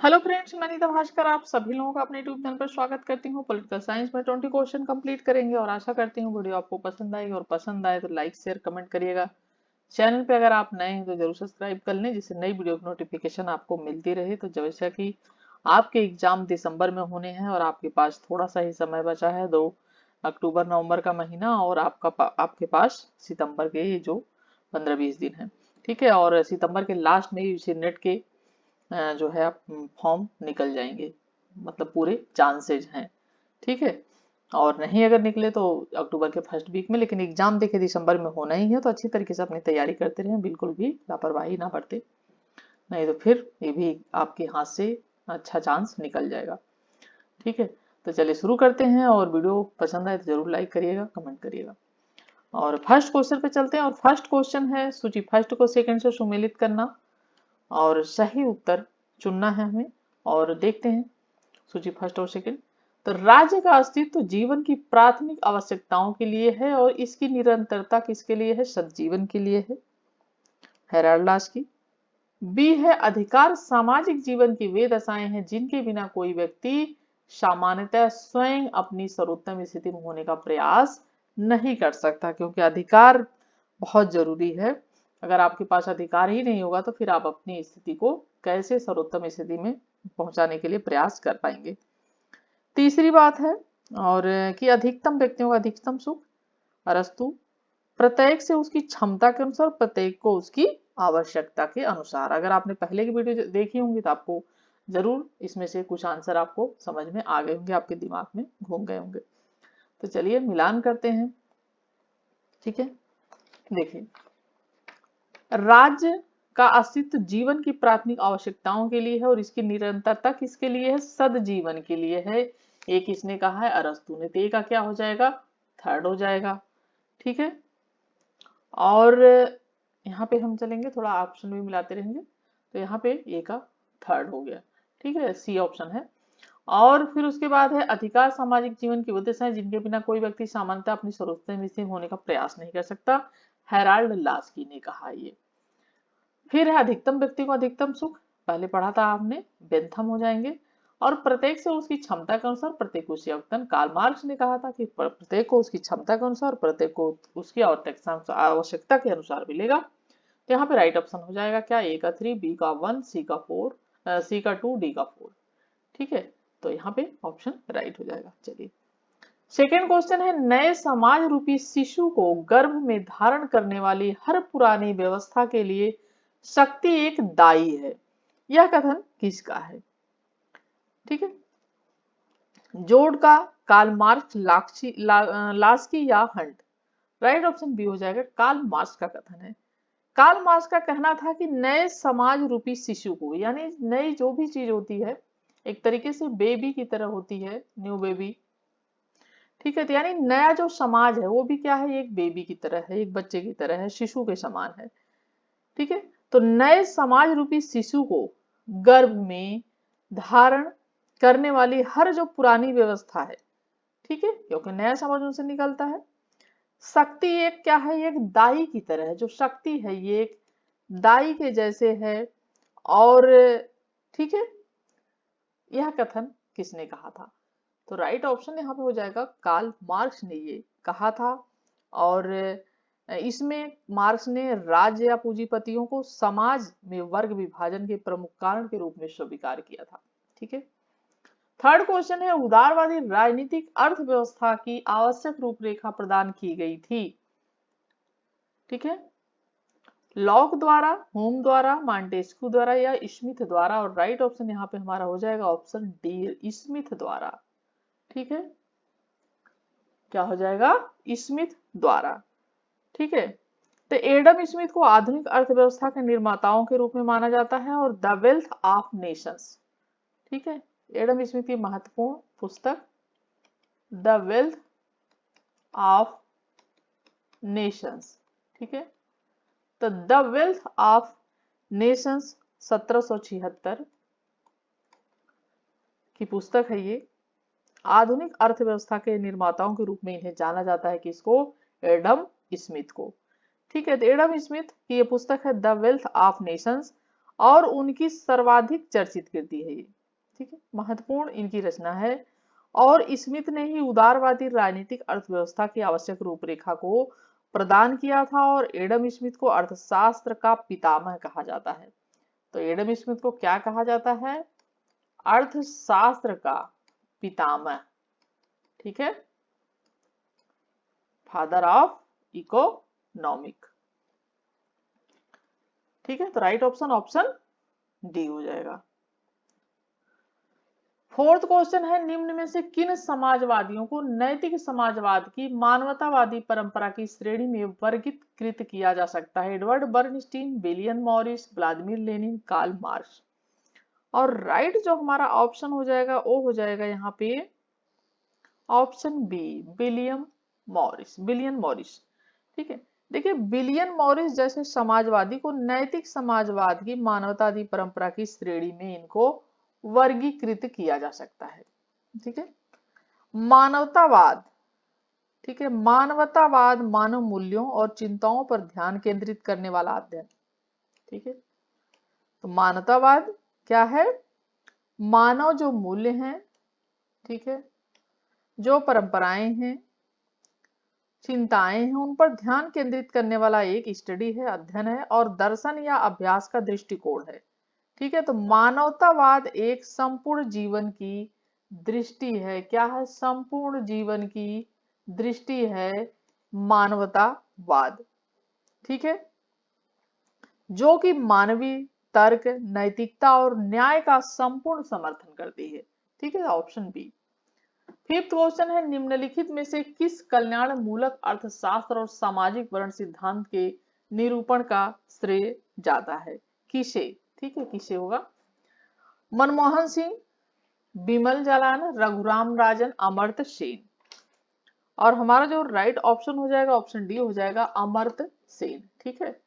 Hello friends, मैं नीता भास्कर आप सभी लोगों का अपने यूट्यूब चैनल पर स्वागत करती हूँ। पॉलिटिकल साइंस में 20 क्वेश्चन कंप्लीट करेंगे और आशा करती हूँ वीडियो आपको पसंद आएगी और पसंद आए तो लाइक शेयर कमेंट करिएगा। चैनल पे अगर आप नए हैं तो जरूर सब्सक्राइब कर लें जिससे नई वीडियो की नोटिफिकेशन आपको मिलती रहे। तो जैसा कि आपके एग्जाम दिसंबर में होने हैं और आपके पास थोड़ा सा ही समय बचा है, 2 अक्टूबर नवंबर का महीना और आपके पास सितंबर के जो 15-20 दिन है। ठीक है, और सितंबर के लास्ट में ही नेट के जो है आप फॉर्म निकल जाएंगे, मतलब पूरे चांसेज हैं। ठीक है, और नहीं अगर निकले तो अक्टूबर के फर्स्ट वीक में, लेकिन एग्जाम देखिए दिसंबर में होना ही है तो अच्छी तरीके से अपनी तैयारी करते रहें, बिल्कुल भी लापरवाही ना बरते, नहीं तो फिर ये भी आपके हाथ से अच्छा चांस निकल जाएगा। ठीक है, तो चलिए शुरू करते हैं और वीडियो पसंद आए तो जरूर लाइक करिएगा, कमेंट करिएगा। और फर्स्ट क्वेश्चन पे चलते हैं और फर्स्ट क्वेश्चन है सूची फर्स्ट को सेकंड से सुमेलित करना और सही उत्तर चुनना है हमें। और देखते हैं सूची फर्स्ट और सेकंड। तो राज्य का अस्तित्व जीवन की प्राथमिक आवश्यकताओं के लिए है और इसकी निरंतरता किसके लिए है? सज्जीवन के लिए है, हेराल्ड की। बी है अधिकार सामाजिक जीवन की वे दशाएं हैं जिनके बिना कोई व्यक्ति सामान्यतः स्वयं अपनी सर्वोत्तम स्थिति में होने का प्रयास नहीं कर सकता, क्योंकि अधिकार बहुत जरूरी है। अगर आपके पास अधिकार ही नहीं होगा तो फिर आप अपनी स्थिति को कैसे सर्वोत्तम स्थिति में पहुंचाने के लिए प्रयास कर पाएंगे। तीसरी बात है और कि अधिकतम व्यक्तियों का अधिकतम सुख, अरस्तु। प्रत्येक से उसकी क्षमता के अनुसार, प्रत्येक को उसकी आवश्यकता के अनुसार। अगर आपने पहले की वीडियो देखी होंगी तो आपको जरूर इसमें से कुछ आंसर आपको समझ में आ गए होंगे, आपके दिमाग में घूम गए होंगे। तो चलिए मिलान करते हैं। ठीक है, देखिए, राज्य का अस्तित्व जीवन की प्राथमिक आवश्यकताओं के लिए है और इसकी निरंतरता किसके लिए है? सदजीवन के लिए है। एक इसने कहा है अरस्तु ने, तो ए का क्या हो जाएगा? थर्ड हो जाएगा। ठीक है, और यहाँ पे हम चलेंगे, थोड़ा ऑप्शन भी मिलाते रहेंगे, तो यहाँ पे ए का थर्ड हो गया। ठीक है, सी ऑप्शन है। और फिर उसके बाद है अधिकार सामाजिक जीवन की उद्देश्य है जिनके बिना कोई व्यक्ति सामान्यतः अपनी सर्वोत्तम स्थिति होने का प्रयास नहीं कर सकता, हेराल्ड लास्की ने कहा ये। फिर है अधिकतम व्यक्ति को अधिकतम सुख, पहले पढ़ा था आपने, बेंथम हो जाएंगे। और प्रत्येक से उसकी क्षमता के अनुसार प्रत्येक को उसकी आवश्यकता, कार्ल मार्क्स ने कहा था कि प्रत्येक को उसकी क्षमता के अनुसार, प्रत्येक को उसकी आवश्यकता के अनुसार मिलेगा। तो यहाँ पे राइट ऑप्शन हो जाएगा क्या? ए का 3, बी का 1, सी का 4, सी का 2, डी का 4। ठीक है, तो यहाँ पे ऑप्शन राइट हो जाएगा। चलिए सेकेंड क्वेश्चन है, नए समाज रूपी शिशु को गर्भ में धारण करने वाली हर पुरानी व्यवस्था के लिए शक्ति एक दाई है, यह कथन किसका है? ठीक है, जोड़ का, कार्ल मार्क्स, लास्की या हंट? राइट ऑप्शन बी हो जाएगा, कार्ल मार्क्स का कथन है। कार्ल मार्क्स का कहना था कि नए समाज रूपी शिशु को, यानी नई जो भी चीज होती है एक तरीके से बेबी की तरह होती है, न्यू बेबी। ठीक है, तो यानी नया जो समाज है वो भी क्या है? एक बेबी की तरह है, एक बच्चे की तरह है, शिशु के समान है। ठीक है, तो नए समाज रूपी शिशु को गर्भ में धारण करने वाली हर जो पुरानी व्यवस्था है, ठीक है, क्योंकि नया समाज उनसे निकलता है। शक्ति एक क्या है? एक दाई की तरह है, जो शक्ति है ये एक दाई के जैसे है। और ठीक है, यह कथन किसने कहा था? तो राइट ऑप्शन यहाँ पे हो जाएगा, कार्ल मार्क्स ने ये कहा था। और इसमें मार्क्स ने राज्य या पूंजीपतियों को समाज में वर्ग विभाजन के प्रमुख कारण के रूप में स्वीकार किया था। ठीक है, थर्ड क्वेश्चन है, उदारवादी राजनीतिक अर्थव्यवस्था की आवश्यक रूपरेखा प्रदान की गई थी। ठीक है, लॉक द्वारा, होम द्वारा, मांटेस्क्यू द्वारा या स्मिथ द्वारा? और राइट ऑप्शन यहाँ पे हमारा हो जाएगा ऑप्शन डी, स्मिथ द्वारा। ठीक है, क्या हो जाएगा? स्मिथ द्वारा। ठीक है, तो एडम स्मिथ को आधुनिक अर्थव्यवस्था के निर्माताओं के रूप में माना जाता है और द वेल्थ ऑफ नेशंस। ठीक है, एडम स्मिथ की महत्वपूर्ण पुस्तक द वेल्थ ऑफ नेशंस। ठीक है, तो द वेल्थ ऑफ नेशंस 1776 की पुस्तक है ये। आधुनिक अर्थव्यवस्था के निर्माताओं के रूप में इन्हें जाना जाता है, किसको? एडम स्मिथ को। ठीक है, तो एडम स्मिथ की ये पुस्तक है द वेल्थ ऑफ नेशंस। और उनकी सर्वाधिक चर्चित कृति है ये। ठीक है, महत्वपूर्ण इनकी रचना है। और स्मिथ ने ही उदारवादी राजनीतिक अर्थव्यवस्था की आवश्यक रूपरेखा को प्रदान किया था, और एडम स्मिथ को अर्थशास्त्र का पितामह कहा जाता है। तो एडम स्मिथ को क्या कहा जाता है? अर्थशास्त्र का पितामह। ठीक है, फादर ऑफ इकोनॉमिक। ठीक है, तो राइट ऑप्शन ऑप्शन डी हो जाएगा। फोर्थ क्वेश्चन है, निम्न में से किन समाजवादियों को नैतिक समाजवाद की मानवतावादी परंपरा की श्रेणी में वर्गीकृत किया जा सकता है? Edward Bernstein, William Morris, Vladimir Lenin, Karl Marx. और राइट जो हमारा ऑप्शन हो जाएगा वो हो जाएगा यहाँ पे option B, William Morris. William Morris. ठीक है, देखिए विलियम मॉरिस जैसे समाजवादी को नैतिक समाजवाद की मानवतावादी परंपरा की श्रेणी में इनको वर्गीकृत किया जा सकता है। ठीक है, मानवतावाद। ठीक है, मानवतावाद मानव मूल्यों और चिंताओं पर ध्यान केंद्रित करने वाला अध्ययन। ठीक है, तो मानवतावाद क्या है? मानव जो मूल्य हैं, ठीक है, जो परंपराएं हैं, चिंताएं हैं, उन पर ध्यान केंद्रित करने वाला एक स्टडी है, अध्ययन है, और दर्शन या अभ्यास का दृष्टिकोण है। ठीक है, तो मानवतावाद एक संपूर्ण जीवन की दृष्टि है। क्या है? संपूर्ण जीवन की दृष्टि है मानवतावाद। ठीक है, जो कि मानवीय तर्क, नैतिकता और न्याय का संपूर्ण समर्थन करती है। ठीक है, ऑप्शन बी। फिफ्थ क्वेश्चन है, निम्नलिखित में से किस कल्याण मूलक अर्थशास्त्र और सामाजिक वर्ण सिद्धांत के निरूपण का श्रेय जाता है? किसे? ठीक है, किसे होगा? मनमोहन सिंह, बिमल जालान, रघुराम राजन, अमर्त्य सेन। और हमारा जो राइट ऑप्शन हो जाएगा ऑप्शन डी हो जाएगा, अमर्त्य सेन। ठीक है,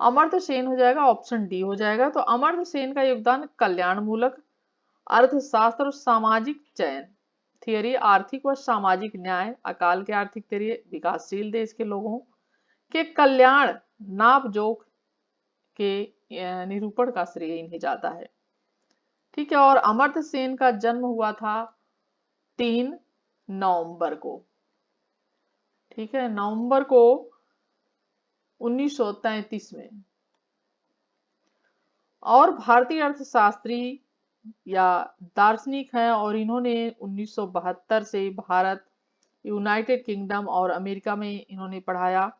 अमर्त्य सेन हो जाएगा, ऑप्शन डी हो जाएगा। तो अमर्त्य सेन का योगदान कल्याण मूलक अर्थशास्त्र और सामाजिक चयन थियरी, आर्थिक व सामाजिक न्याय, अकाल के आर्थिक थियरी, विकासशील देश के लोगों के कल्याण नापजोख के निरूपण का श्रेय इन्हें जाता है। ठीक है, और अमर्त्य सेन का जन्म हुआ था 3 नवंबर को। ठीक है, नवंबर को 1933 में। और भारतीय अर्थशास्त्री या दार्शनिक हैं, और इन्होंने 1972 से भारत, यूनाइटेड किंगडम और अमेरिका में इन्होंने पढ़ाया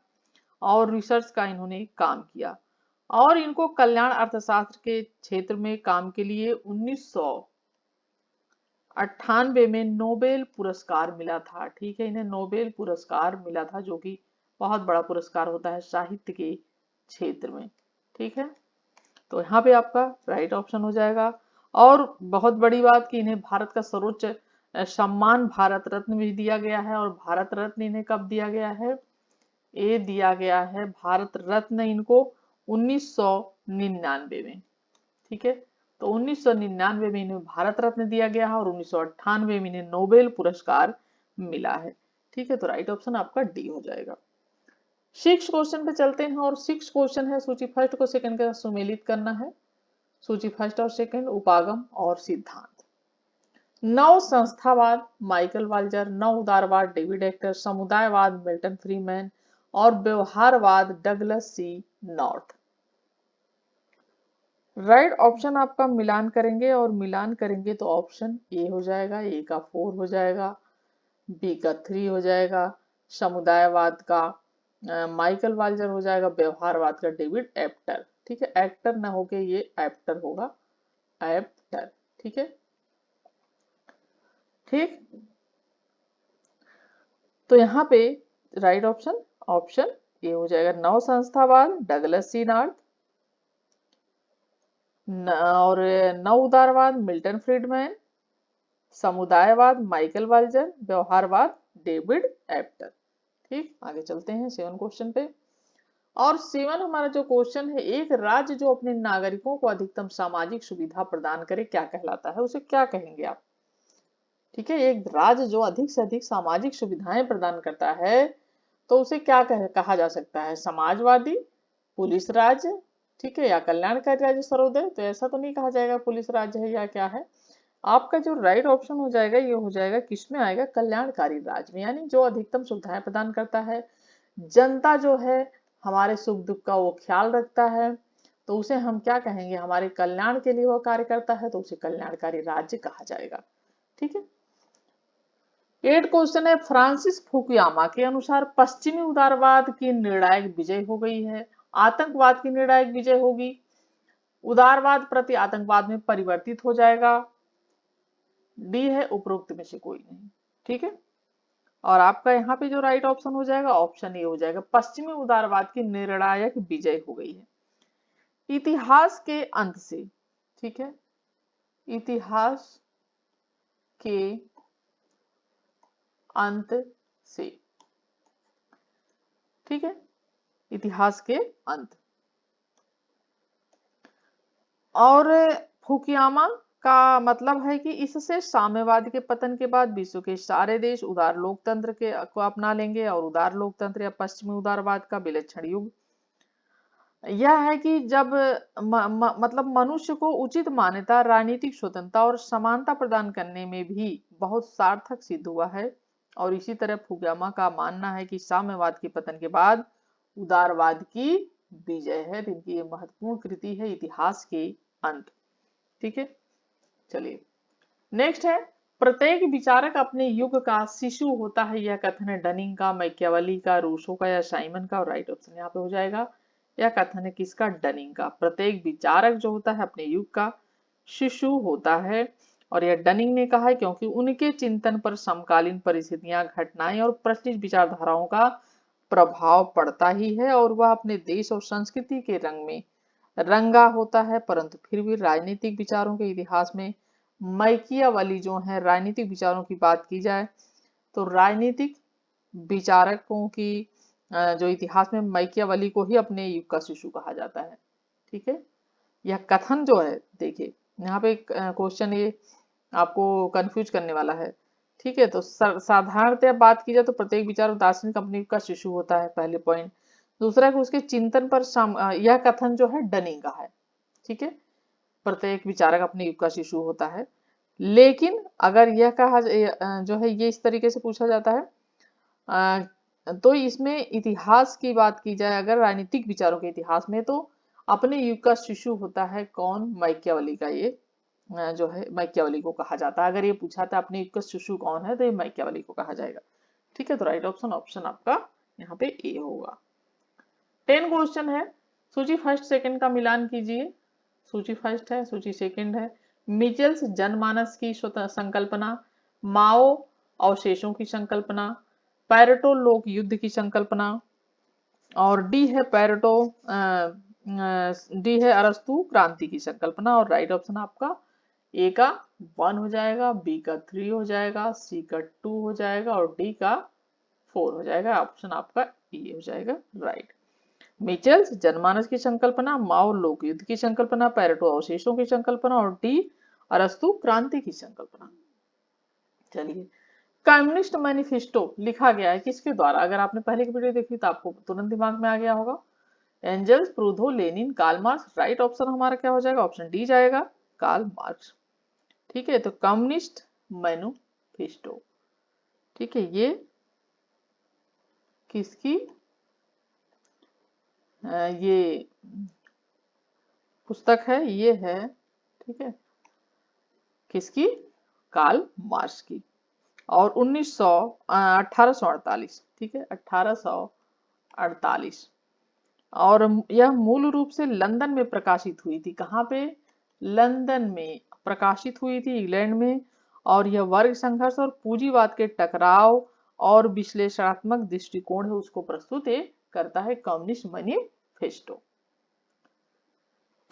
और रिसर्च का इन्होंने काम किया। और इनको कल्याण अर्थशास्त्र के क्षेत्र में काम के लिए 1998 में नोबेल पुरस्कार मिला था। ठीक है, इन्हें नोबेल पुरस्कार मिला था, जो कि बहुत बड़ा पुरस्कार होता है साहित्य के क्षेत्र में। ठीक है, तो यहाँ पे आपका राइट ऑप्शन हो जाएगा। और बहुत बड़ी बात कि इन्हें भारत का सर्वोच्च सम्मान भारत रत्न भी दिया गया है। और भारत रत्न इन्हें कब दिया गया है? ये दिया गया है भारत रत्न इनको 1999 में। ठीक है, तो 1999 में इन्हें भारत रत्न दिया गया है, और 1998 में इन्हें नोबेल पुरस्कार मिला है। ठीक है, तो राइट ऑप्शन आपका डी हो जाएगा। 6 क्वेश्चन पे चलते हैं, और 6 क्वेश्चन है सूची फर्स्ट को सेकंड के साथ सुमेलित करना है। सूची फर्स्ट और सेकंड, उपागम और सिद्धांत। नव संस्थावाद माइकल वाल्जर, नव उदारवाद डेविड हेक्टर, समुदायवाद मिल्टन फ्रीमैन, और व्यवहारवाद डगलस सी नॉर्थ। राइट ऑप्शन आपका मिलान करेंगे, और मिलान करेंगे तो ऑप्शन ए हो जाएगा, ए का 4 हो जाएगा, बी का 3 हो जाएगा, समुदायवाद का माइकल वाल्जर हो जाएगा, व्यवहारवाद का डेविड एप्टर। ठीक है, एक्टर ना होके ये एप्टर होगा, एप्टर। ठीक है, ठीक। तो यहाँ पे राइट ऑप्शन ऑप्शन ए हो जाएगा, नव संस्थावाद डगलस सी नॉर्थ, और नव उदारवाद मिल्टन फ्रीडमैन, समुदायवाद माइकल वाल्जर, व्यवहारवाद डेविड एप्टर। ठीक, आगे चलते हैं 7 क्वेश्चन पे। और 7 हमारा जो क्वेश्चन है, एक राज्य जो अपने नागरिकों को अधिकतम सामाजिक सुविधा प्रदान करे क्या कहलाता है? उसे क्या कहेंगे आप? ठीक है, एक राज्य जो अधिक से अधिक सामाजिक सुविधाएं प्रदान करता है तो उसे क्या कहा जा सकता है? समाजवादी, पुलिस राज्य, ठीक है, या कल्याणकारी राज्य सर्वोदय, तो ऐसा तो नहीं कहा जाएगा पुलिस राज्य है या क्या है। आपका जो राइट ऑप्शन हो जाएगा ये हो जाएगा, किसमें आएगा, कल्याणकारी राज्य में, यानी जो अधिकतम सुविधाएं प्रदान करता है, जनता जो है हमारे सुख दुख का वो ख्याल रखता है, तो उसे हम क्या कहेंगे, हमारे कल्याण के लिए वो कार्य करता है, तो उसे कल्याणकारी राज्य कहा जाएगा। ठीक है। 8 क्वेश्चन है, फ्रांसिस फुकुयामा के अनुसार पश्चिमी उदारवाद की निर्णायक विजय हो गई है, आतंकवाद की निर्णायक विजय होगी, उदारवाद प्रति आतंकवाद में परिवर्तित हो जाएगा, डी है उपरोक्त में से कोई नहीं। ठीक है। और आपका यहाँ पे जो राइट ऑप्शन हो जाएगा ऑप्शन ए हो जाएगा, पश्चिमी उदारवाद की निर्णायक विजय हो गई है। इतिहास के अंत से, ठीक है, इतिहास के अंत से, ठीक है, इतिहास के अंत। और फुकुयामा का मतलब है कि इससे साम्यवाद के पतन के बाद विश्व के सारे देश उदार लोकतंत्र के को अपना लेंगे, और उदार लोकतंत्र या पश्चिमी उदारवाद का विलक्षण युग यह है कि जब मतलब मनुष्य को उचित मान्यता, राजनीतिक स्वतंत्रता और समानता प्रदान करने में भी बहुत सार्थक सिद्ध हुआ है। और इसी तरह फुकुयामा का मानना है कि साम्यवाद के पतन के बाद उदारवाद की विजय है। तो इनकी ये महत्वपूर्ण कृति है, इतिहास के अंत। ठीक है, चलिए नेक्स्ट है, प्रत्येक विचारक अपने युग का शिशु होता है, यह कथन है डनिंग का, मैकियावेली का, रूसो का या साइमन का, और राइट ऑप्शन यहाँ पे हो जाएगा। यह कथन है किसका, डनिंग का। प्रत्येक विचारक जो होता है अपने युग का शिशु होता है, और यह डनिंग ने कहा है क्योंकि उनके चिंतन पर समकालीन परिस्थितियां, घटनाएं और प्रचलित विचारधाराओं का प्रभाव पड़ता ही है, और वह अपने देश और संस्कृति के रंग में रंगा होता है। परंतु फिर भी राजनीतिक विचारों के इतिहास में मैकियावेली जो है, राजनीतिक विचारों की बात की जाए तो राजनीतिक विचारकों की जो इतिहास में मैकियावेली को ही अपने युग का शिशु कहा जाता है। ठीक है, यह कथन जो है, देखिए यहाँ पे क्वेश्चन ये आपको कंफ्यूज करने वाला है। ठीक है, तो साधारणतः बात की जाए तो प्रत्येक विचार दार्शनिक अपने युग का शिशु होता है, पहले पॉइंट। दूसरा कि उसके चिंतन पर यह कथन जो है डनिंग का है। ठीक है, प्रत्येक विचारक अपने युग का शिशु होता है। लेकिन अगर यह कहा जो है ये इस तरीके से पूछा जाता है तो इसमें इतिहास की बात की जाए, अगर राजनीतिक विचारों के इतिहास में, तो अपने युग का शिशु होता है कौन, मैकियावेली का। ये जो है मैकियावेली को कहा जाता है। अगर ये पूछा था अपने युग का शिशु कौन है, तो ये मैकियावेली को कहा जाएगा। ठीक है, तो राइट ऑप्शन ऑप्शन आपका यहाँ पे ए होगा। 10 क्वेश्चन है, सूची फर्स्ट सेकंड का मिलान कीजिए। सूची फर्स्ट है, सूची सेकंड है। मिचेल्स जनमानस की संकल्पना, माओ अवशेषों की संकल्पना, पैरेटो लोक युद्ध की संकल्पना, और डी है पैरेटो डी है अरस्तु क्रांति की संकल्पना। और राइट ऑप्शन आपका ए का 1 हो जाएगा, बी का 3 हो जाएगा, सी का 2 हो जाएगा, और डी का 4 हो जाएगा। ऑप्शन आपका ए हो जाएगा राइट। मिचेल्स जनमानस की संकल्पना, माओ लोक युद्ध की संकल्पना, पैरेटो अवशेषों की संकल्पना, और डी अरस्तु क्रांति की संकल्पना। चलिए, कम्युनिस्ट मैनिफेस्टो लिखा गया है किसके द्वारा, अगर आपने पहले की वीडियो देखी तो आपको तुरंत दिमाग में आ गया होगा। Engels, Proudhon, Lenin, Karl Marx. Right option हमारा क्या हो जाएगा, ऑप्शन डी जाएगा, कार्ल मार्क्स। ठीक है, तो कम्युनिस्ट मैनिफेस्टो, ठीक है, ये किसकी ये पुस्तक है, ये है, ठीक है, किसकी, कार्ल मार्क्स की। और 1848, ठीक है, 1848। और यह मूल रूप से लंदन में प्रकाशित हुई थी। कहाँ पे, लंदन में प्रकाशित हुई थी, इंग्लैंड में। और यह वर्ग संघर्ष और पूंजीवाद के टकराव और विश्लेषणात्मक दृष्टिकोण है उसको प्रस्तुत करता है, कम्युनिस्ट मैनिफेस्टो।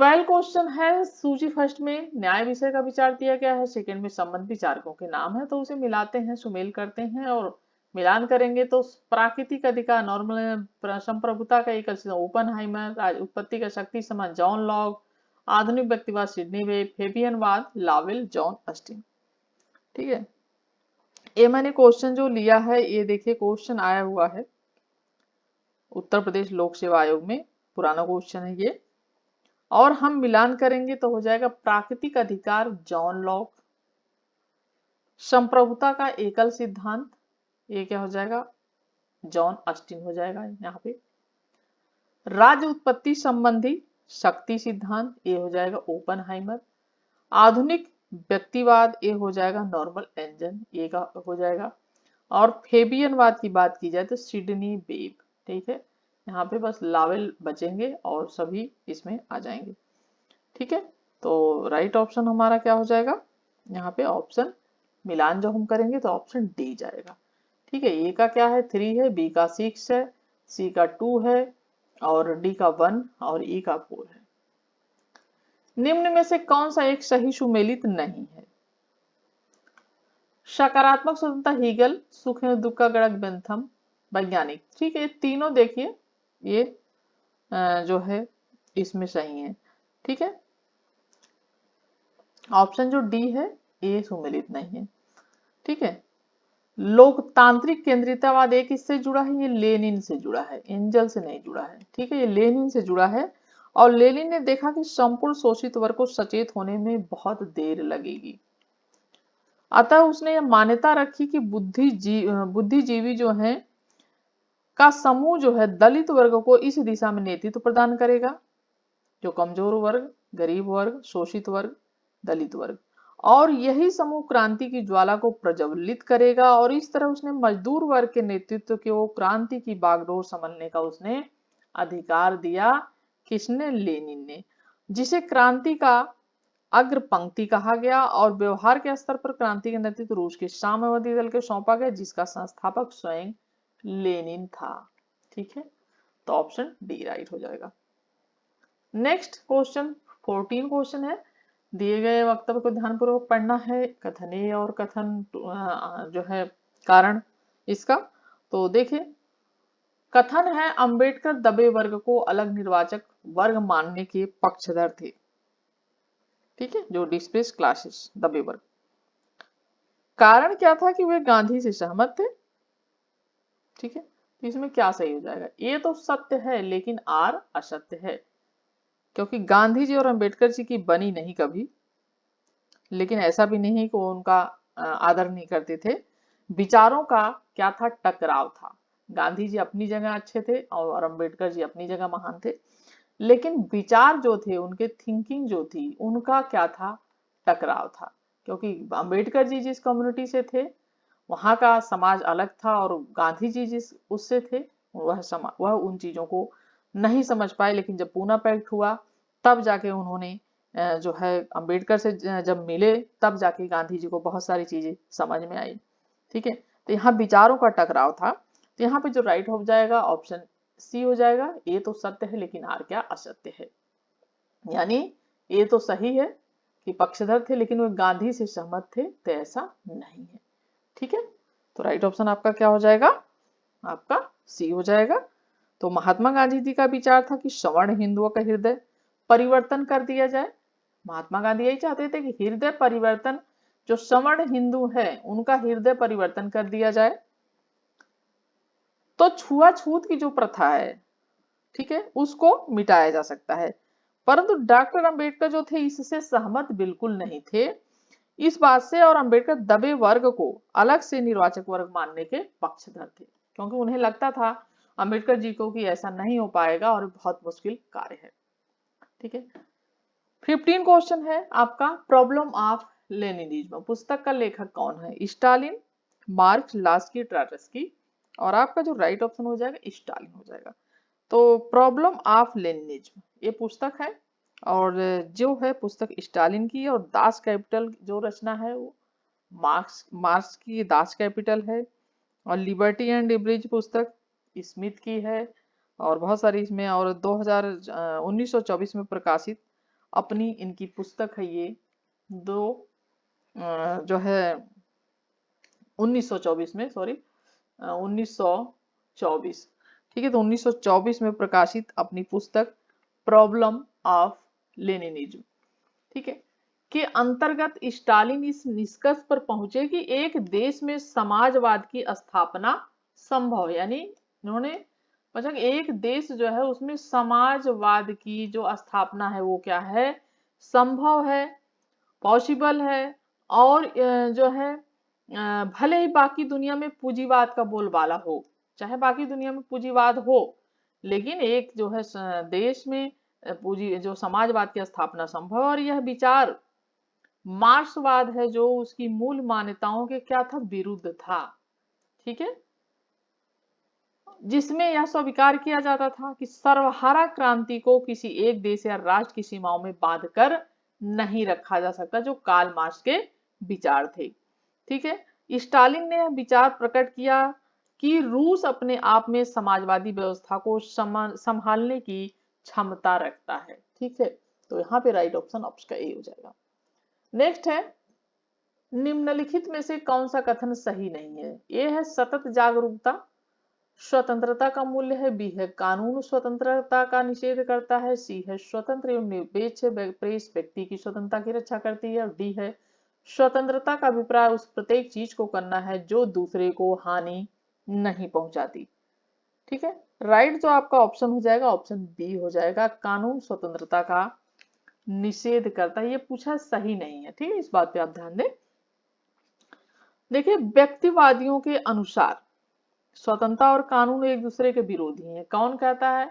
12 क्वेश्चन है, सूची फर्स्ट में न्याय विषय का विचार दिया गया है, सेकंड में संबंध विचारकों के नाम है, तो उसे मिलाते हैं, सुमेल करते हैं, और मिलान करेंगे तो प्राकृतिक अधिकार, नॉर्मल संप्रभुता का एक ओपनहाइमर, उत्पत्ति का शक्ति समान जॉन लॉक, आधुनिक व्यक्तिवाद सिडनी वे, फेबियनवाद लावेल जॉन अस्टिन। ठीक है, ये मैंने क्वेश्चन जो लिया है, ये देखिए क्वेश्चन आया हुआ है उत्तर प्रदेश लोक सेवा आयोग में, पुराना क्वेश्चन है ये। और हम मिलान करेंगे तो हो जाएगा प्राकृतिक अधिकार जॉन लॉक, संप्रभुता का एकल सिद्धांत, ये क्या हो जाएगा, जॉन ऑस्टिन हो जाएगा यहाँ पे। राज्य उत्पत्ति संबंधी शक्ति सिद्धांत, ये हो जाएगा ओपनहाइमर। आधुनिक व्यक्तिवाद, ये हो जाएगा नॉर्मल एंजन, ये का हो जाएगा। और फेबियनवाद की बात की जाए तो सिडनी बेब। ठीक है, यहाँ पे बस लावेल बचेंगे और सभी इसमें आ जाएंगे। ठीक है, तो राइट ऑप्शन हमारा क्या हो जाएगा, यहाँ पे ऑप्शन मिलान जो हम करेंगे तो ऑप्शन डी जाएगा। ठीक है, ए का क्या है 3 है, बी का 6 है, सी का 2 है और डी का 1 और ई का 4 है। निम्न में से कौन सा एक सही सुमेलित नहीं है। सकारात्मक स्वतंत्रता हीगल, सुखेंदु दुक्का गणक बेंथम, वैज्ञानिक। ठीक है, तीनों देखिए ये जो है इसमें सही है। ठीक है, ऑप्शन जो डी है ये सुमेलित नहीं है। ठीक है, लोकतांत्रिक केंद्रितवाद एक इससे जुड़ा है, ये लेनिन से जुड़ा है, एंजल से नहीं जुड़ा है। ठीक है, ये लेनिन से जुड़ा है और लेनिन ने देखा कि संपूर्ण शोषित वर्ग को सचेत होने में बहुत देर लगेगी, अतः उसने यह मान्यता रखी कि बुद्धिजीवी जो है का समूह जो है दलित वर्ग को इस दिशा में नेतृत्व प्रदान करेगा, जो कमजोर वर्ग, गरीब वर्ग, शोषित वर्ग, दलित वर्ग, और यही समूह क्रांति की ज्वाला को प्रज्वलित करेगा। और इस तरह उसने मजदूर वर्ग के नेतृत्व को क्रांति की बागडोर संभालने का उसने अधिकार दिया। किसने, लेनिन ने, जिसे क्रांति का अग्र पंक्ति कहा गया। और व्यवहार के स्तर पर क्रांति का नेतृत्व रूस के साम्यवादी दल को सौंपा गया, जिसका संस्थापक स्वयं लेनिन था। ठीक है, तो ऑप्शन डी राइट हो जाएगा। नेक्स्ट क्वेश्चन 14 क्वेश्चन है, दिए गए वक्तव्य को ध्यानपूर्वक पढ़ना है। कथनीय और कथन जो है कारण इसका, तो देखिए कथन है अंबेडकर दबे वर्ग को अलग निर्वाचक वर्ग मानने के पक्षधर थे। ठीक है, जो डिस्प्लेस क्लासेस, दबे वर्ग। कारण क्या था कि वे गांधी से सहमत थे। ठीक है, तो इसमें क्या सही हो जाएगा, ये तो सत्य है लेकिन आर असत्य है, क्योंकि गांधी जी और अंबेडकर जी की बनी नहीं कभी, लेकिन ऐसा भी नहीं कि वो उनका आदर नहीं करते थे। विचारों का क्या था, टकराव था। गांधी जी अपनी जगह अच्छे थे और अंबेडकर जी अपनी जगह महान थे, लेकिन विचार जो थे, उनके थिंकिंग जो थी, उनका क्या था, टकराव था। क्योंकि अंबेडकर जी जिस कम्युनिटी से थे वहां का समाज अलग था और गांधी जी जिस उससे थे वह उन चीजों को नहीं समझ पाए। लेकिन जब पूना पैक्ट हुआ तब जाके उन्होंने जो है अंबेडकर से जब मिले तब जाके गांधी जी को बहुत सारी चीजें समझ में आई। ठीक है, तो यहाँ विचारों का टकराव था, तो यहाँ पे जो राइट हो जाएगा ऑप्शन सी हो जाएगा। ये तो सत्य है लेकिन आर क्या असत्य है, यानी ये तो सही है कि पक्षधर थे लेकिन वे गांधी से सहमत थे, तो ऐसा नहीं है। ठीक है, तो राइट ऑप्शन आपका क्या हो जाएगा, आपका सी हो जाएगा। तो महात्मा गांधी जी का विचार था कि सवर्ण हिंदुओं का हृदय परिवर्तन कर दिया जाए। महात्मा गांधी यही चाहते थे कि हृदय परिवर्तन, जो सवर्ण हिंदू है उनका हृदय परिवर्तन कर दिया जाए। तो छुआछूत की जो प्रथा है, ठीक है, उसको मिटाया जा सकता है। परंतु डॉक्टर अंबेडकर जो थे इससे सहमत बिल्कुल नहीं थे इस बात से, और अंबेडकर दबे वर्ग को अलग से निर्वाचक वर्ग मानने के पक्षधर थे, क्योंकि उन्हें लगता था अंबेडकर जी को कि ऐसा नहीं हो पाएगा और बहुत मुश्किल कार्य है। ठीक है, 15 क्वेश्चन है आपका, प्रॉब्लम ऑफ लेनिनिज्म। पुस्तक का लेखक कौन है, स्टालिन, मार्क्स, लास्की, ट्राटस्की, और आपका जो राइट ऑप्शन हो जाएगा स्टालिन हो जाएगा। तो प्रॉब्लम ऑफ लेनिनिज्म ये पुस्तक है, और जो है पुस्तक स्टालिन की, और दास कैपिटल जो रचना है वो मार्क्स की दास कैपिटल है, और लिबर्टी एंड ब्रिज पुस्तक स्मिथ की है, और बहुत सारी इसमें, और 1924 में प्रकाशित अपनी इनकी पुस्तक है ये दो जो है 1924 में, सॉरी 1924। ठीक है, तो 1924 में प्रकाशित अपनी पुस्तक प्रॉब्लम ऑफ लेनिनिज्म, ठीक है, के अंतर्गत स्टालिन इस निष्कर्ष पर पहुंचे कि एक देश में समाजवाद की स्थापना संभव है। यानी उन्होंने मतलब एक देश जो है उसमें समाजवाद की जो स्थापना है वो क्या है, संभव है, पॉसिबल है। और जो है भले ही बाकी दुनिया में पूंजीवाद का बोलबाला हो, चाहे बाकी दुनिया में पूंजीवाद हो, लेकिन एक जो है देश में पूंजी जो समाजवाद की स्थापना संभव है। और यह विचार मार्क्सवाद है जो उसकी मूल मान्यताओं के क्या था, विरुद्ध था। ठीक है, जिसमें यह स्वीकार किया जाता था कि सर्वहारा क्रांति को किसी एक देश या राष्ट्र की सीमाओं में बांधकर नहीं रखा जा सकता, जो कार्ल मार्क्स के विचार थे। ठीक है, स्टालिन ने यह विचार प्रकट किया कि रूस अपने आप में समाजवादी व्यवस्था को संभालने की क्षमता रखता है। ठीक है, तो यहाँ पे राइट ऑप्शन ऑप्शन का ए हो जाएगा। नेक्स्ट है, निम्नलिखित में से कौन सा कथन सही नहीं है। ए है सतत जागरूकता स्वतंत्रता का मूल्य है, बी है कानून स्वतंत्रता का निषेध करता है, सी है स्वतंत्र एवं निरपेक्ष प्रेस व्यक्ति की स्वतंत्रता की रक्षा करती है, और डी है स्वतंत्रता का अभिप्राय उस प्रत्येक चीज को करना है जो दूसरे को हानि नहीं पहुंचाती। ठीक है, राइट जो आपका ऑप्शन हो जाएगा ऑप्शन बी हो जाएगा, कानून स्वतंत्रता का निषेध करता है। ये पूछा सही नहीं है। ठीक है, इस बात पे आप ध्यान दें। देखिए, व्यक्तिवादियों के अनुसार स्वतंत्रता और कानून एक दूसरे के विरोधी हैं। कौन कहता है,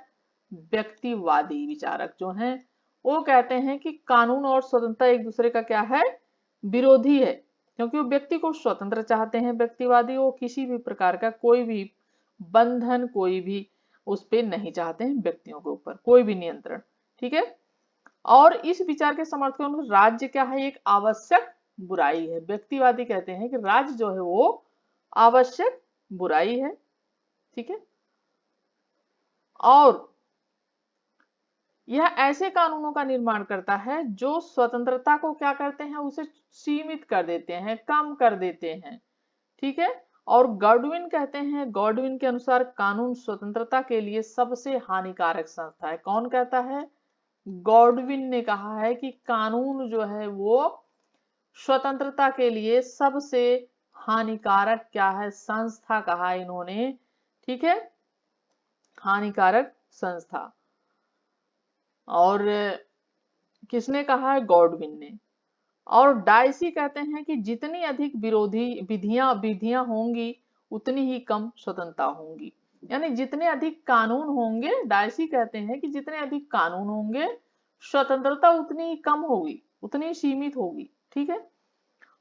व्यक्तिवादी विचारक जो हैं वो कहते हैं कि कानून और स्वतंत्रता एक दूसरे का क्या है, विरोधी है, क्योंकि वो व्यक्ति को स्वतंत्र चाहते हैं। व्यक्तिवादी वो किसी भी प्रकार का कोई भी बंधन, कोई भी उस पर नहीं चाहते हैं, व्यक्तियों के ऊपर कोई भी नियंत्रण। ठीक है, और इस विचार के समर्थकों में राज्य क्या है, एक आवश्यक बुराई है। व्यक्तिवादी कहते हैं कि राज्य जो है वो आवश्यक बुराई है। ठीक है, और यह ऐसे कानूनों का निर्माण करता है जो स्वतंत्रता को क्या करते हैं, उसे सीमित कर देते हैं, कम कर देते हैं। ठीक है, और गॉडविन कहते हैं, गॉडविन के अनुसार कानून स्वतंत्रता के लिए सबसे हानिकारक संस्था है। कौन कहता है, गॉडविन ने कहा है कि कानून जो है वो स्वतंत्रता के लिए सबसे हानिकारक क्या है, संस्था कहा इन्होंने। ठीक है, हानिकारक संस्था। और किसने कहा है, गॉडविन ने। और डाइसी कहते हैं कि जितनी अधिक विरोधी विधियां होंगी उतनी ही कम स्वतंत्रता होंगी। यानी जितने अधिक कानून होंगे, डाइसी कहते हैं कि जितने अधिक कानून होंगे स्वतंत्रता उतनी ही कम होगी, उतनी सीमित होगी। ठीक है,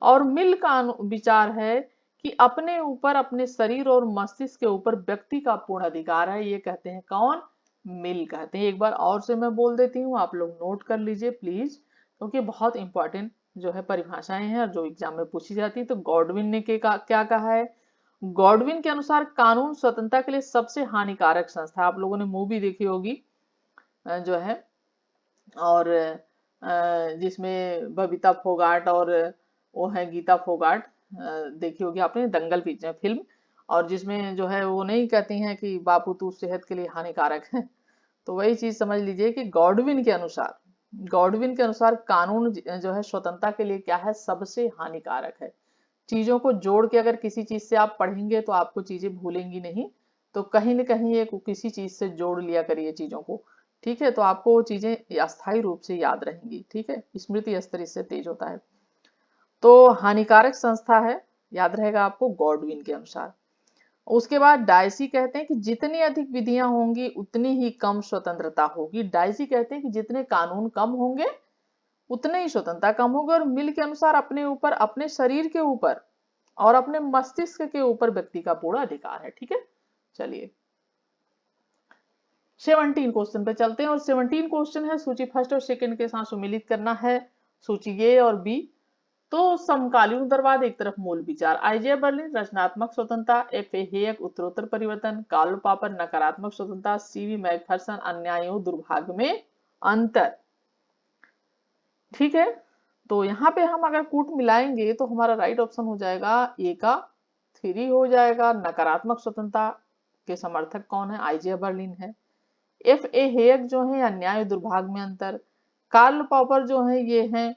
और मिल का विचार है कि अपने ऊपर, अपने शरीर और मस्तिष्क के ऊपर व्यक्ति का पूर्ण अधिकार है। ये कहते हैं कौन, मिल कहते हैं। एक बार और से मैं बोल देती हूँ, आप लोग नोट कर लीजिए प्लीज, क्योंकि बहुत इंपॉर्टेंट जो है परिभाषाएं हैं और जो एग्जाम में पूछी जाती है। तो गॉडविन ने क्या कहा है, गॉडविन के अनुसार कानून स्वतंत्रता के लिए सबसे हानिकारक संस्था। आप लोगों ने मूवी देखी होगी जो है, और जिसमें बबीता फोगाट और वो है गीता फोगाट, देखी होगी आपने, दंगल पिक्चर फिल्म। और जिसमें जो है वो नहीं कहती हैं कि बापू तू सेहत के लिए हानिकारक है। तो वही चीज समझ लीजिए कि गॉडविन के अनुसार कानून जो है स्वतंत्रता के लिए क्या है, सबसे हानिकारक है। चीजों को जोड़ के अगर किसी चीज से आप पढ़ेंगे तो आपको चीजें भूलेंगी नहीं, तो कहीं ना कहीं एक किसी चीज से जोड़ लिया करिए चीजों को। ठीक है, तो आपको वो चीजें अस्थायी रूप से याद रहेंगी। ठीक है, स्मृति स्तर इससे तेज होता है। तो हानिकारक संस्था है, याद रहेगा आपको, गॉडविन के अनुसार। उसके बाद डाइसी कहते हैं कि जितनी अधिक विधियां होंगी उतनी ही कम स्वतंत्रता होगी। डाइसी कहते हैं कि जितने कानून कम होंगे उतने ही स्वतंत्रता कम होगी। और मिल के अनुसार अपने ऊपर, अपने शरीर के ऊपर और अपने मस्तिष्क के ऊपर व्यक्ति का पूरा अधिकार है। ठीक है, चलिए 17 क्वेश्चन पे चलते हैं। और 17 क्वेश्चन है सूची फर्स्ट और सेकंड के साथ सुमिलित करना है, सूची ए और बी। तो समकालीन उदारवाद एक तरफ मूल विचार, आइजिया बर्लिन रचनात्मक स्वतंत्रता, एफ ए हेयक उत्तरोत्तर परिवर्तन, कार्ल पॉपर नकारात्मक स्वतंत्रता, सीवी मैकफरसन अन्यायों दुर्भाग्य में अंतर। ठीक है, तो यहाँ पे हम अगर कूट मिलाएंगे तो हमारा राइट ऑप्शन हो जाएगा ए का 3 हो जाएगा। नकारात्मक स्वतंत्रता के समर्थक कौन है, आइजिया बर्लिन है। एफ ए हेयक जो है अन्याय दुर्भाग्य में अंतर, कार्ल पॉपर जो है ये है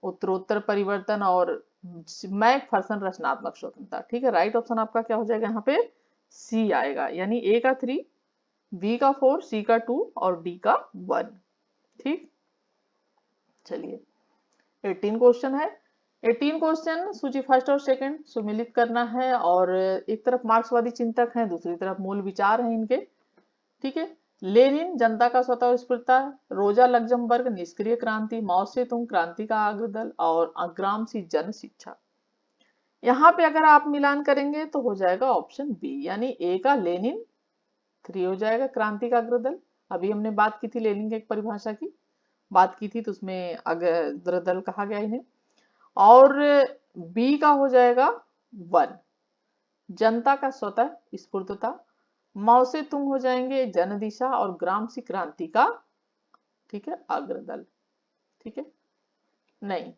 उत्तरोत्तर परिवर्तन, और मैकफरसन रचनात्मक स्वतंत्रता। ठीक है, राइट ऑप्शन आपका क्या हो जाएगा, यहाँ पे सी आएगा। यानी ए का 3, बी का 4, सी का 2 और डी का 1। ठीक, चलिए 18 क्वेश्चन है। 18 क्वेश्चन सूची फर्स्ट और सेकंड सुमिलित करना है, और एक तरफ मार्क्सवादी चिंतक हैं, दूसरी तरफ मूल विचार हैं इनके। ठीक है, लेनिन जनता का स्वतः स्फूर्ता, रोजा लग्जमबर्ग निष्क्रिय क्रांति, माओ से तुंग क्रांति का अग्रदल, और ग्रामसी जन शिक्षा। यहाँ पे अगर आप मिलान करेंगे तो हो जाएगा ऑप्शन बी, यानी ए का लेनिन, 3 हो जाएगा क्रांति का अग्रदल। अभी हमने बात की थी लेनिन की एक परिभाषा की बात की थी, तो उसमें अग्रदल कहा गया इन्हें। और बी का हो जाएगा 1, जनता का स्वतः स्फूर्तता, माओ से तुंग हो जाएंगे जन दिशा, और ग्रामसी क्रांति का, ठीक है, अग्रदल। ठीक है, नहीं,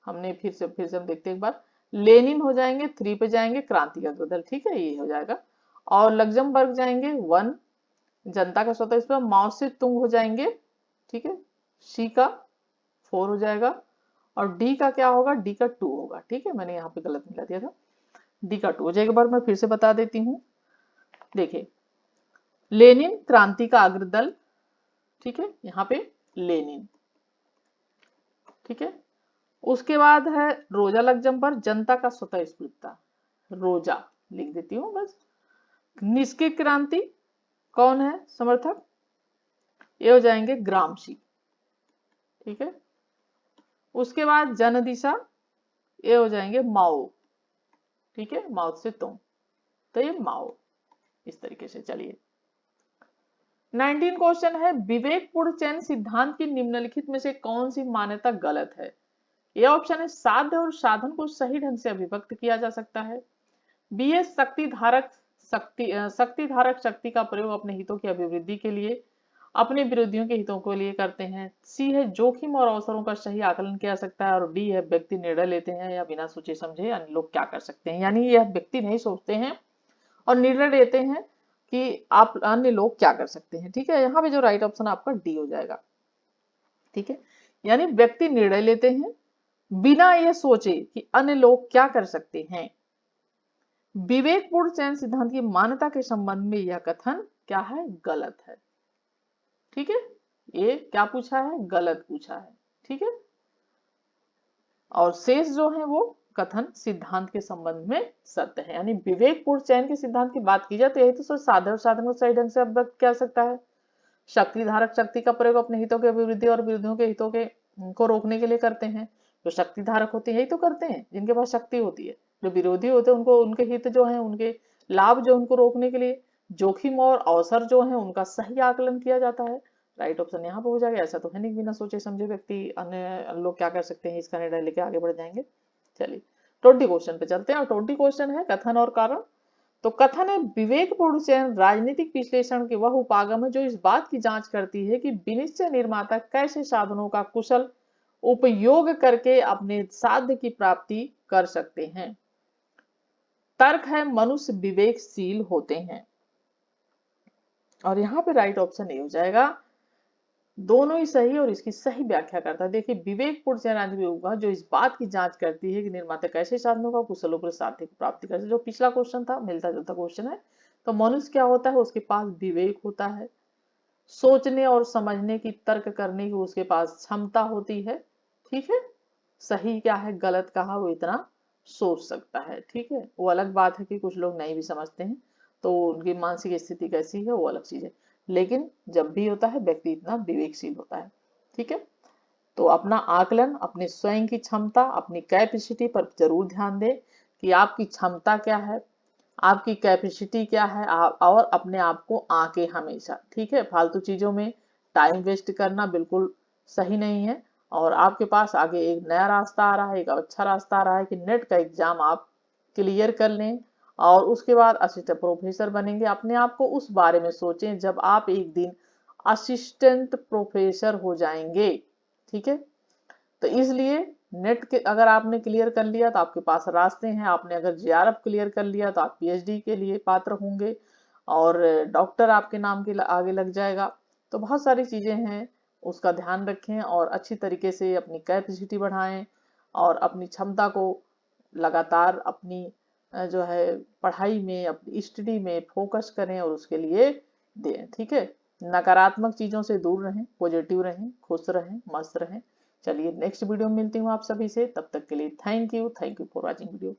हमने फिर से हम देखते हैं एक बार। लेनिन हो जाएंगे 3 पे जाएंगे क्रांति का अग्रदल, ठीक है, ये हो जाएगा। और लग्जमबर्ग जाएंगे 1, जनता का स्वतः स्फूर्त, माओ से तुंग हो जाएंगे, ठीक है, सी का 4 हो जाएगा, और डी का क्या होगा, डी का 2 होगा। ठीक है, मैंने यहाँ पे गलत मिला दिया था, डी का 2 हो जाएगा। एक बार मैं फिर से बता देती हूँ, देखिए लेनिन क्रांति का अग्रदल, ठीक है, यहाँ पे लेनिन, ठीक है। उसके बाद है रोजा लग्जमबर्ग जनता का स्वतः स्फूर्ता, रोजा लिख देती हूँ बस। निष्क्रिय क्रांति कौन है समर्थक, ये हो जाएंगे ग्रामसी, ठीक है। उसके बाद जन दिशा, ये हो जाएंगे माओ, ठीक है, माओ से तुम, तो ये माओ, इस तरीके से। चलिए 19 क्वेश्चन है, विवेकपूर्ण चयन सिद्धांत की निम्नलिखित में से कौन सी मान्यता गलत है। ये ऑप्शन है, साध्य और साधन को सही ढंग से अभिव्यक्त किया जा सकता है। बी है, शक्ति धारक शक्ति का प्रयोग अपने हितों की अभिवृद्धि के लिए अपने विरोधियों के हितों के लिए करते हैं। सी है, जोखिम और अवसरों का सही आकलन किया जा सकता है। और डी है, व्यक्ति निर्णय लेते हैं या बिना सोचे समझे अन्य लोग क्या कर सकते हैं, यानी यह व्यक्ति नहीं सोचते हैं और निर्णय लेते हैं कि आप अन्य लोग क्या कर सकते हैं। ठीक है, यहाँ पे जो राइट ऑप्शन आपका डी हो जाएगा। ठीक है, यानी व्यक्ति निर्णय लेते हैं बिना यह सोचे कि अन्य लोग क्या कर सकते हैं। विवेकपूर्ण चयन सिद्धांत की मान्यता के संबंध में यह कथन क्या है, गलत है। ठीक है, ये क्या पूछा है, गलत पूछा है। ठीक है, और शेष जो है वो कथन सिद्धांत के संबंध में सत्य है। यानी विवेकपूर्ण चयन के सिद्धांत की बात की जाए तो यही तो साधन और साधन को सही ढंग से अभिव्यक्त किया सकता है। शक्ति धारक शक्ति का प्रयोग अपने हितों के अभिवृद्धि और विरोधियों के हितों के को रोकने के लिए करते हैं। जो शक्ति धारक होते हैं यही तो करते हैं जिनके पास शक्ति होती है। जो विरोधी होते हैं उनको उनके हित जो है, उनके लाभ जो उनको रोकने के लिए जोखिम और अवसर जो है उनका सही आकलन किया जाता है। राइट ऑप्शन यहाँ पे हो जाएगा। ऐसा तो है नहीं बिना सोचे समझे व्यक्ति अन्य लोग क्या कर सकते हैं इसका निर्णय लेके आगे बढ़ जाएंगे। चलिए 20 क्वेश्चन पे चलते हैं, और 20 क्वेश्चन है कथन और कारण। तो कथन है, विवेकपूर्ण चयन राजनीतिक विश्लेषण की वह उपागम है जो इस बात की जांच करती है कि विनिश्चय निर्माता कैसे साधनों का कुशल उपयोग करके अपने साध्य की प्राप्ति कर सकते हैं। तर्क है, मनुष्य विवेकशील होते हैं, और यहाँ पे राइट ऑप्शन ए हो जाएगा। दोनों ही सही और इसकी सही व्याख्या करता है। देखिए विवेकपूर्ण चयन राजनीतिक होगा जो इस बात की जांच करती है कि निर्माता कैसे साधनों का कुशल उपयोग साध्य की प्राप्ति करते। जो पिछला क्वेश्चन था मिलता जुलता क्वेश्चन है। तो मनुष्य क्या होता है, उसके पास विवेक होता है, सोचने और समझने की, तर्क करने की उसके पास क्षमता होती है। ठीक है, सही क्या है गलत कहा वो इतना सोच सकता है। ठीक है, वो अलग बात है कि कुछ लोग नहीं भी समझते हैं तो उनकी मानसिक स्थिति कैसी है वो अलग चीज है, लेकिन जब भी होता है व्यक्ति इतना विवेकशील होता है। ठीक है, तो अपना आकलन, अपने स्वयं की क्षमता, अपनी कैपेसिटी पर जरूर ध्यान दें कि आपकी क्षमता क्या है, आपकी कैपेसिटी क्या है, और अपने आप को आके हमेशा। ठीक है, फालतू चीजों में टाइम वेस्ट करना बिल्कुल सही नहीं है। और आपके पास आगे एक नया रास्ता आ रहा है, एक अच्छा रास्ता आ रहा है कि नेट का एग्जाम आप क्लियर कर लें और उसके बाद असिस्टेंट प्रोफेसर बनेंगे। अपने आप को उस बारे में सोचें जब आप एक दिन असिस्टेंट प्रोफेसर हो जाएंगे। ठीक है, तो इसलिए नेट के अगर आपने क्लियर कर लिया तो आपके पास रास्ते हैं। आपने अगर जेआरएफ क्लियर कर लिया तो आप पीएचडी के लिए पात्र होंगे और डॉक्टर आपके नाम के आगे लग जाएगा। तो बहुत सारी चीजें हैं, उसका ध्यान रखें और अच्छी तरीके से अपनी कैपेसिटी बढ़ाएं और अपनी क्षमता को लगातार अपनी जो है पढ़ाई में, अपनी स्टडी में फोकस करें और उसके लिए दें, ठीक है। नकारात्मक चीजों से दूर रहें, पॉजिटिव रहें, खुश रहें, मस्त रहें। चलिए नेक्स्ट वीडियो में मिलती हूँ आप सभी से, तब तक के लिए thank you for watching video.